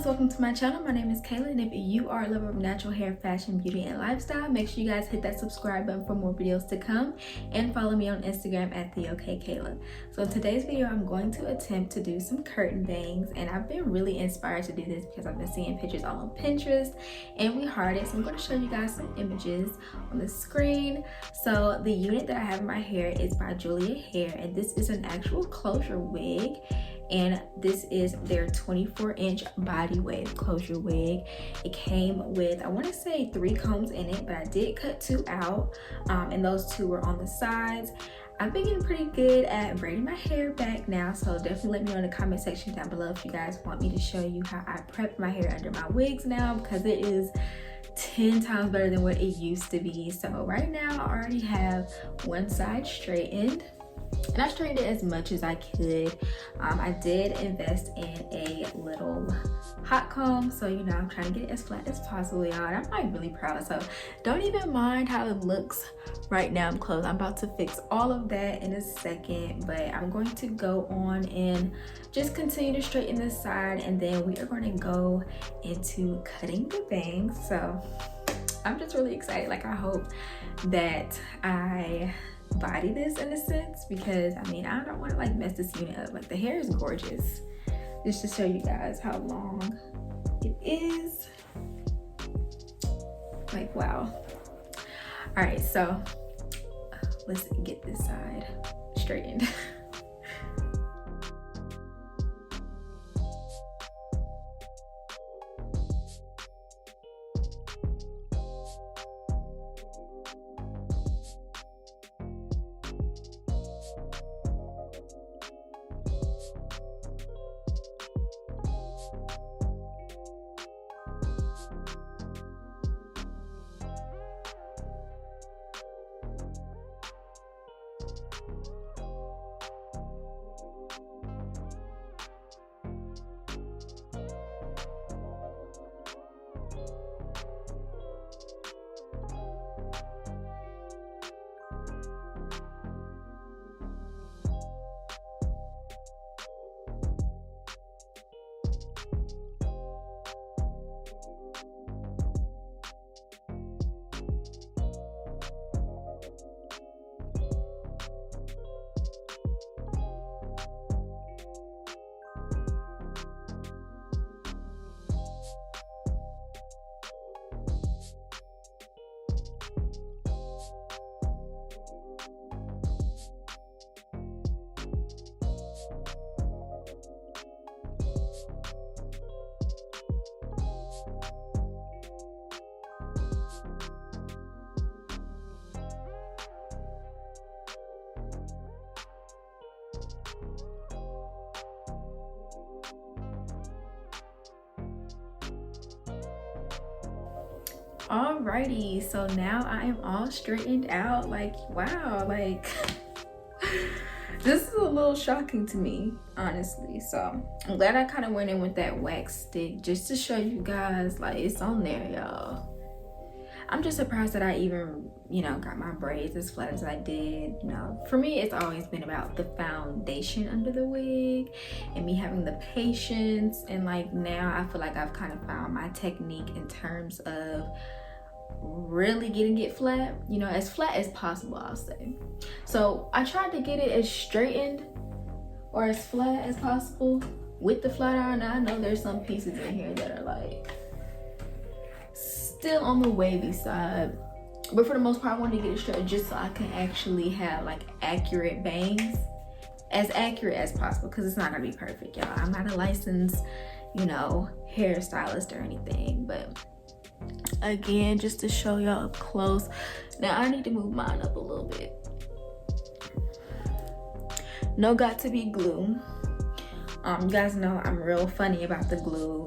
welcome to my channel. My name is Kaela, and if you are a lover of natural hair, fashion, beauty, and lifestyle, make sure you guys hit that subscribe button for more videos to come, and follow me on Instagram at theokaekaela. So in today's video, I'm going to attempt to do some curtain bangs, and I've been really inspired to do this because I've been seeing pictures all on Pinterest and WeHeartIt. So I'm going to show you guys some images on the screen. So the unit that I have in my hair is by Julia Hair, and this is an actual closure wig. And this is their 24-inch body wave closure wig. It came with, I want to say 3 combs in it, but I did cut 2 out, and those 2 were on the sides. I've been getting pretty good at braiding my hair back now, so definitely let me know in the comment section down below if you guys want me to show you how I prep my hair under my wigs now, because it is 10 times better than what it used to be. So right now I already have one side straightened, and I straightened it as much as I could. I did invest in a little hot comb, so you know, I'm trying to get it as flat as possible, y'all. And I'm like really proud, so don't even mind how it looks right now. I'm close. I'm about to fix all of that in a second, but I'm going to go on and just continue to straighten this side, and then we are going to go into cutting the bangs. So I'm just really excited. Like, I hope that I body this in a sense, because I mean, I don't want to like mess this unit up. Like, the hair is gorgeous. Just to show you guys how long it is. Like, wow. All right, so let's get this side straightened. Alrighty, so now I am all straightened out. Like, wow, like this is a little shocking to me, honestly. So I'm glad I kind of went in with that wax stick just to show you guys, like, it's on there, y'all. I'm just surprised that I even, you know, got my braids as flat as I did. You know, for me, it's always been about the foundation under the wig and me having the patience. And like, now I feel like I've kind of found my technique in terms of really getting it flat, you know, as flat as possible, I'll say. So I tried to get it as straightened or as flat as possible with the flat iron. Now I know there's some pieces in here that are like still on the wavy side, but for the most part I wanted to get it straight just so I can actually have like accurate bangs, as accurate as possible, because it's not gonna be perfect, y'all. I'm not a licensed, you know, hairstylist or anything, but again, just to show y'all up close. Now I need to move mine up a little bit. No got to be glue. You guys know I'm real funny about the glue.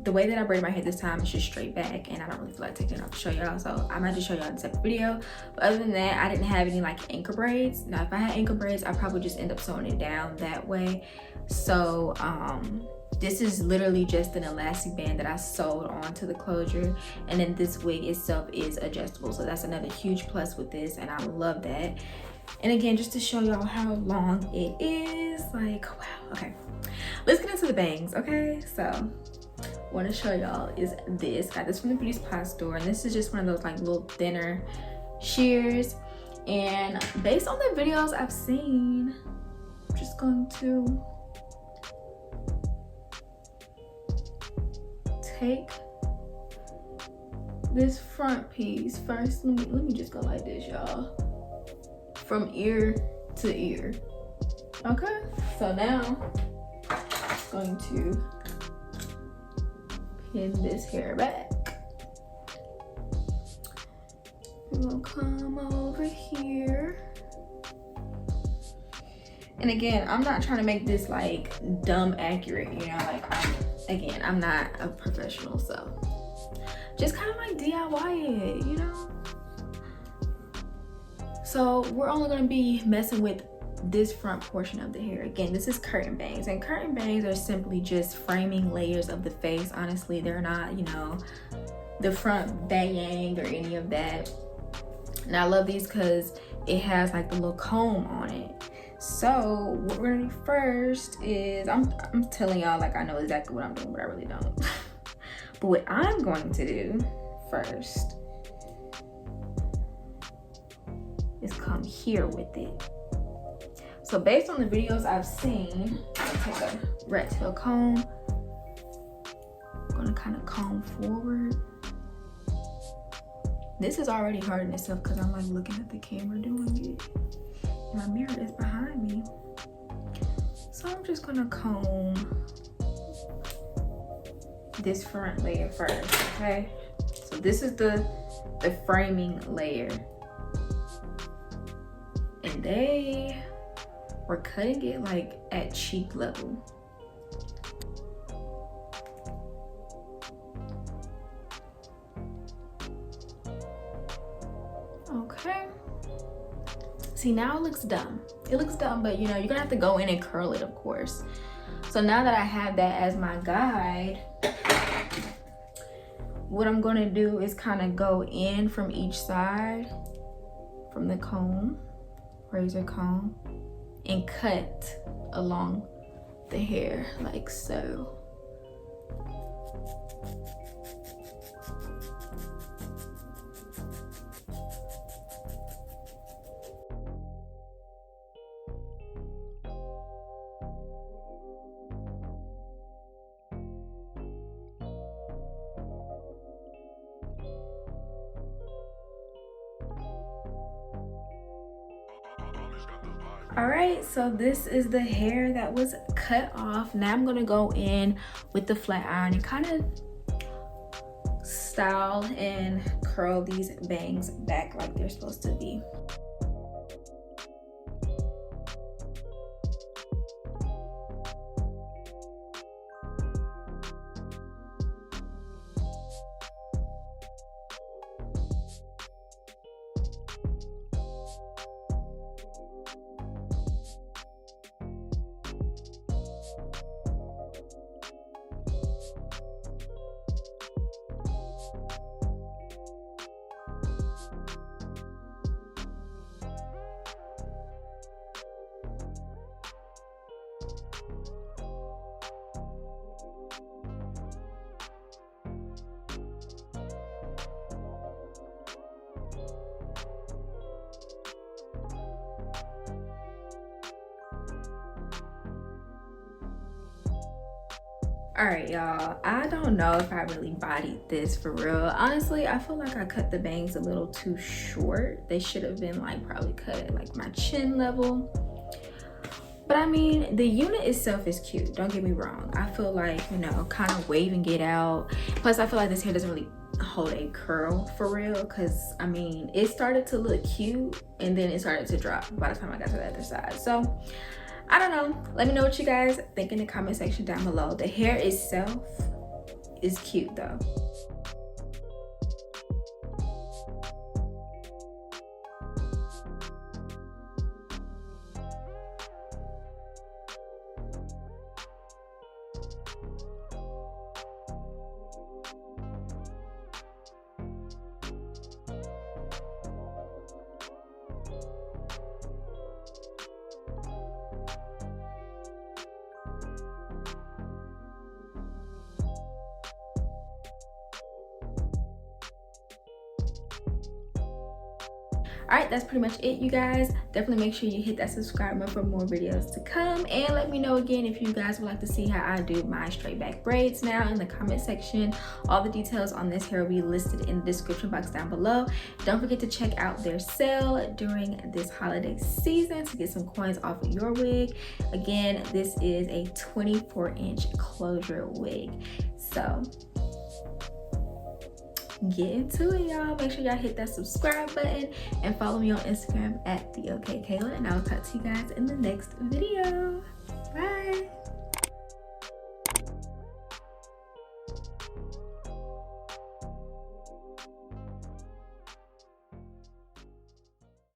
The way that I braid my hair this time is just straight back, and I don't really feel like taking it off to show y'all, so I might just show y'all in a separate video. But other than that, I didn't have any like anchor braids. Now if I had anchor braids, I'd probably just end up sewing it down that way. So this is literally just an elastic band that I sewed onto the closure, and then this wig itself is adjustable, so that's another huge plus with this, and I love that. And again, just to show y'all how long it is, like, wow. Okay, let's get into the bangs. Okay, so want to show y'all is this. Got this from the beauty supply store, and this is just one of those like little thinner shears. And based on the videos I've seen, I'm just going to take this front piece first. Let me just go like this, y'all, from ear to ear. Okay, so now I'm going to pin this hair back. We're gonna come over here. And again, I'm not trying to make this like dumb accurate, you know, like I'm not a professional, so just kind of like DIY it, you know. So we're only gonna be messing with this front portion of the hair. Again, this is curtain bangs, and curtain bangs are simply just framing layers of the face. Honestly, they're not, you know, the front bang or any of that. And I love these because it has like the little comb on it. So what we're gonna do first is, I'm telling y'all like I know exactly what I'm doing, but I really don't. But what I'm going to do first is come here with it. So based on the videos I've seen, I'll take a rat tail comb. I'm gonna kind of comb forward. This is already hard in itself because I'm like looking at the camera doing it. And my mirror is behind me. So I'm just gonna comb this front layer first, okay? So this is the framing layer. And we're cutting it like at cheek level. Okay. See, now it looks dumb. It looks dumb, but you know, you're gonna have to go in and curl it, of course. So now that I have that as my guide, what I'm gonna do is kind of go in from each side, from the comb, razor comb, and cut along the hair like so. All right, so this is the hair that was cut off. Now I'm gonna go in with the flat iron and kind of style and curl these bangs back like they're supposed to be. All right, y'all, I don't know if I really bodied this for real. Honestly, I feel like I cut the bangs a little too short. They should have been like probably cut at like my chin level. But I mean, the unit itself is cute, don't get me wrong. I feel like, you know, kind of waving it out. Plus, I feel like this hair doesn't really hold a curl for real, because I mean, it started to look cute and then it started to drop by the time I got to the other side. So I don't know, let me know what you guys think in the comment section down below. The hair itself is cute though. Alright, that's pretty much it, you guys. Definitely make sure you hit that subscribe button for more videos to come, and let me know again if you guys would like to see how I do my straight back braids now in the comment section. All the details on this hair will be listed in the description box down below. Don't forget to check out their sale during this holiday season to get some coins off of your wig. Again, this is a 24-inch closure wig, so get into it, y'all. Make sure y'all hit that subscribe button and follow me on Instagram at theokaekaela, and I'll talk to you guys in the next video. Bye.